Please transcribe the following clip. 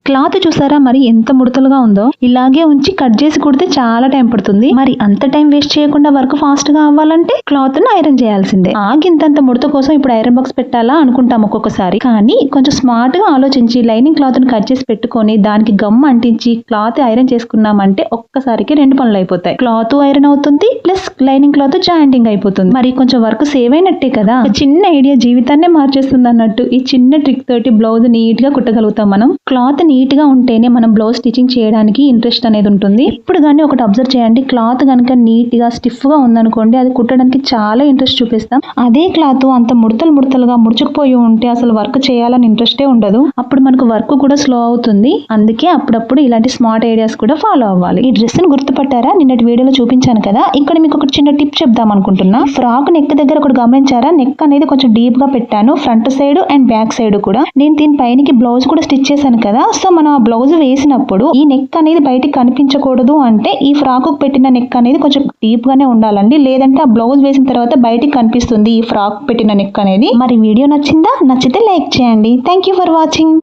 Cloth చూసారా మరి ఎంత ముడతలుగా ఉందో. ఇలాగే ఉంచి కట్ చేసి కుడితే చాలా టైం పడుతుంది. మరి అంత టైం వేస్ట్ చేయకుండా వర్క్ ఫాస్ట్ గా అవ్వాలంటే క్లాత్ ను ఐరన్ చేయాల్సిందే. ఇంతంత ముడత కోసం ఇప్పుడు ఐరన్ బాక్స్ పెట్టాలా అనుకుంటాం ఒక్కొక్కసారి. కానీ కొంచెం స్మార్ట్ గా ఆలోచించి లైనింగ్ క్లాత్ ను కట్ చేసి పెట్టుకొని దానికి గమ్ అంటించి క్లాత్ ఐరన్ చేసుకున్నామంటే ఒక్కసారికి 2 పనులు అయిపోతాయి. క్లాత్ ఐరన్ అవుతుంది, ప్లస్ లైనింగ్ క్లాత్ జాయింటింగ్ అయిపోతుంది. మరి కొంచెం వర్క్ సేవ్ అయినట్టే కదా. చిన్న ఐడియా జీవితాన్నే మార్చేస్తుంది అన్నట్టు ఈ చిన్న ట్రిక్ తోటి బ్లౌజ్ నీట్ గా కుట్టగలుగుతాం మనం. క్లాత్ నీట్ గా ఉంటేనే మనం బ్లౌజ్ స్టిచింగ్ చేయడానికి ఇంట్రెస్ట్ అనేది ఉంటుంది. ఇప్పుడు కానీ ఒకటి అబ్జర్వ్ చేయండి, క్లాత్ కనుక నీట్ గా స్టిఫ్ గా ఉందనుకోండి అది కుట్టడానికి చాలా ఇంట్రెస్ట్ చూపిస్తాం. అదే క్లాత్ అంత ముడతలుగా ముడుచుకుపోయి ఉంటే అసలు వర్క్ చేయాలని ఇంట్రెస్టే ఉండదు. అప్పుడు మనకు వర్క్ కూడా స్లో అవుతుంది. అందుకే అప్పుడప్పుడు ఇలాంటి స్మార్ట్ ఐడియాస్ కూడా ఫాలో అవ్వాలి. ఈ డ్రెస్ ని గుర్తుపట్టారా? నిన్నటి వీడియోలో చూపించాను కదా. ఇక్కడ మీకు ఒక చిన్న టిప్ చెప్దాం అనుకుంటున్నా. ఫ్రాక్ నెక్ దగ్గర ఒకటి గమనించారా? నెక్ అనేది కొంచెం డీప్ గా పెట్టాను, front side and back side కూడా. నేను దీని పైనకి బ్లౌజ్ కూడా స్టిచ్ చేశాను కదా. సో మనం ఆ బ్లౌజ్ వేసినప్పుడు ఈ నెక్ అనేది బయటికి కనిపించకూడదు అంటే ఈ ఫ్రాక్ పెట్టిన నెక్ అనేది కొంచెం డీప్ గానే ఉండాలండి. లేదంటే ఆ బ్లౌజ్ వేసిన తర్వాత బయటికి కనిపిస్తుంది ఈ ఫ్రాక్ పెట్టిన నెక్ అనేది. మరి వీడియో నచ్చిందా? నచ్చితే లైక్ చేయండి. Thank you for watching.